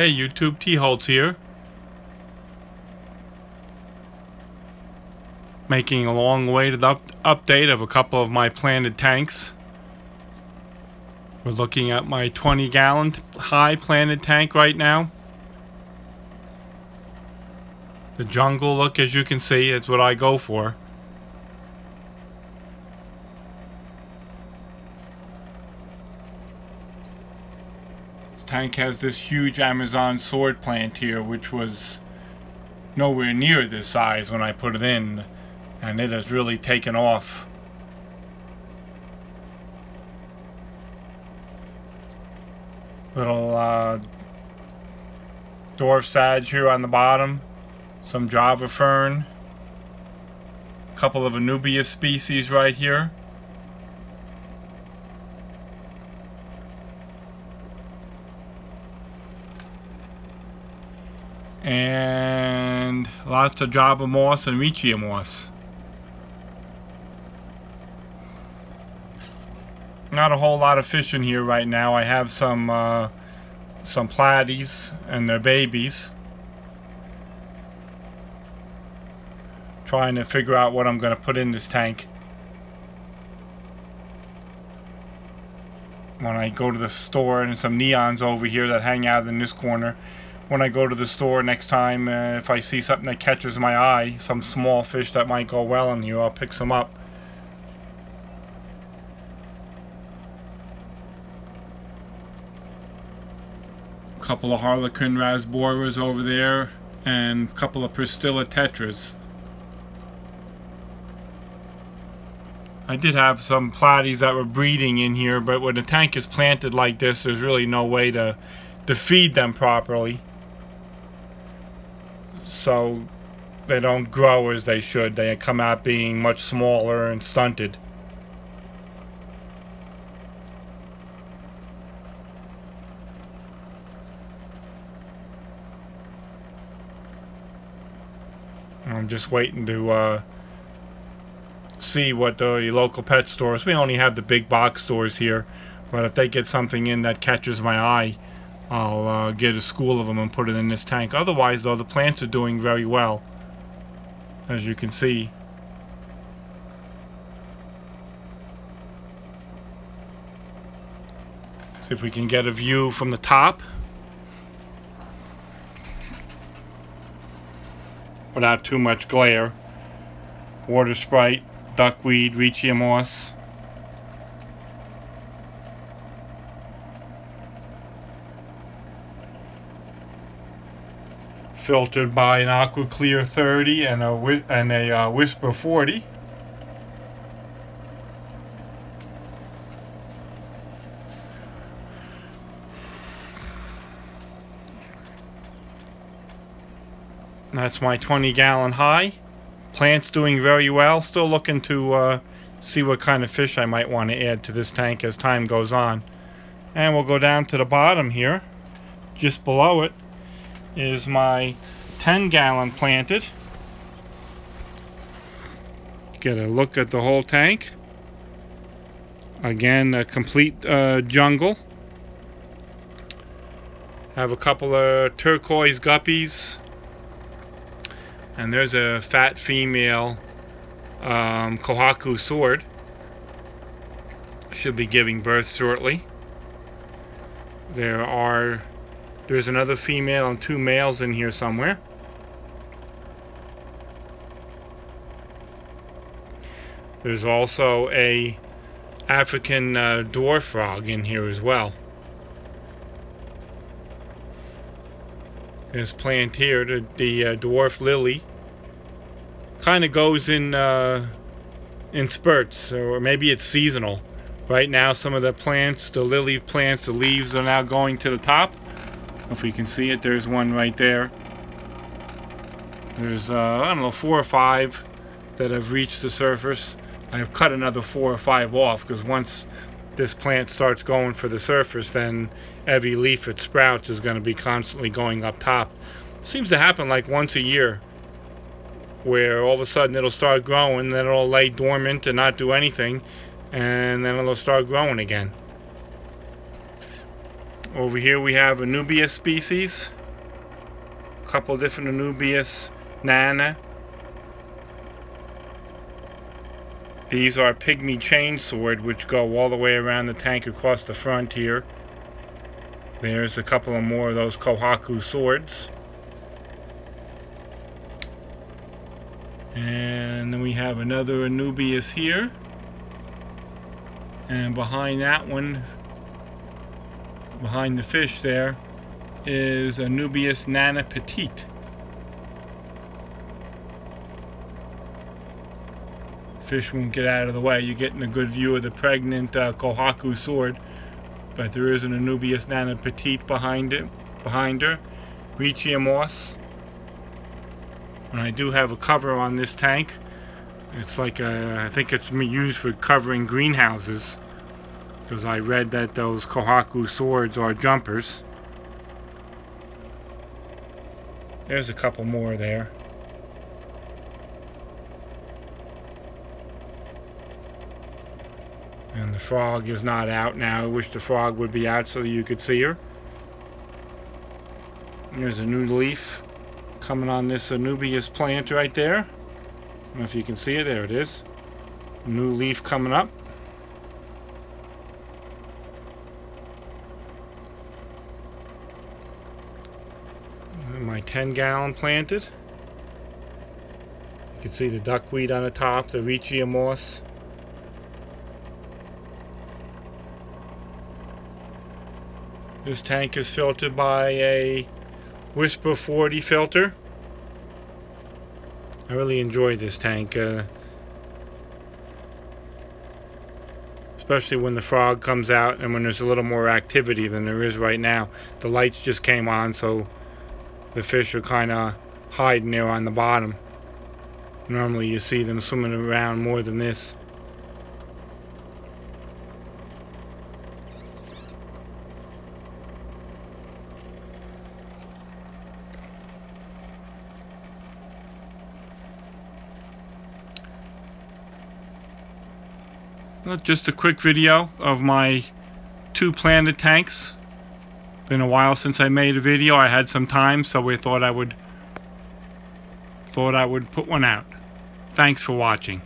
Hey YouTube, T-Holtz here. Making a long way to the update of a couple of my planted tanks. We're looking at my 20-gallon high planted tank right now. The jungle look, as you can see, is what I go for. Tank has this huge Amazon sword plant here, which was nowhere near this size when I put it in, and it has really taken off. Little dwarf sage here on the bottom, some Java fern, a couple of Anubias species right here. And lots of Java moss and Riccia moss. Not a whole lot of fish in here right now. I have some platies and their babies. Trying to figure out what I'm going to put in this tank. When I go to the store, and some neons over here that hang out in this corner. When I go to the store next time, if I see something that catches my eye, some small fish that might go well in here, I'll pick some up. A couple of Harlequin rasboras over there, and a couple of Pristilla tetras. I did have some platies that were breeding in here, but when the tank is planted like this, there's really no way to feed them properly. So they don't grow as they should. They come out being much smaller and stunted. I'm just waiting to see what the local pet stores. We only have the big box stores here, but if they get something in that catches my eye, I'll get a school of them and put it in this tank. Otherwise, though, the plants are doing very well, as you can see. See if we can get a view from the top without too much glare. Water sprite, duckweed, Riccia moss. Filtered by an Aqua Clear 30 and a Whisper 40. That's my 20-gallon high. Plant's doing very well. Still looking to see what kind of fish I might want to add to this tank as time goes on. And we'll go down to the bottom here. Just below it is my 10-gallon planted. Get a look at the whole tank. Again, a complete jungle. Have a couple of turquoise guppies. And there's a fat female Kohaku sword. Should be giving birth shortly. There's another female and two males in here somewhere. There's also a African dwarf frog in here as well. This plant here, the dwarf lily, kind of goes in spurts, or maybe it's seasonal. Right now, some of the plants, the lily plants, the leaves are now going to the top. If we can see it, there's one right there. There's, I don't know, 4 or 5 that have reached the surface. I have cut another 4 or 5 off, because once this plant starts going for the surface, then every leaf it sprouts is going to be constantly going up top. It seems to happen like once a year, where all of a sudden it'll start growing, then it'll lay dormant and not do anything, and then it'll start growing again. Over here we have Anubias species. A couple different Anubias nana. These are pygmy chainsword, which go all the way around the tank across the front here. There's a couple of more of those Kohaku swords. And then we have another Anubias here. And behind that one, behind the fish there, is Anubias nana petite. Fish won't get out of the way. You're getting a good view of the pregnant Kohaku sword, but there is an Anubias nana petite behind her, Reichia moss. And I do have a cover on this tank. It's like I think it's used for covering greenhouses, because I read that those Kohaku swords are jumpers. There's a couple more there. And the frog is not out now. I wish the frog would be out so you could see her. And there's a new leaf coming on this Anubias plant right there. I don't know if you can see it. There it is. New leaf coming up. And my 10-gallon planted. You can see the duckweed on the top, the Reichia moss. This tank is filtered by a Whisper 40 filter. I really enjoy this tank, especially when the frog comes out and when there's a little more activity than there is right now. The lights just came on, so the fish are kind of hiding there on the bottom. Normally you see them swimming around more than this. Just a quick video of my 2 planted tanks. Been a while since I made a video. I had some time, so we thought I would put one out. Thanks for watching.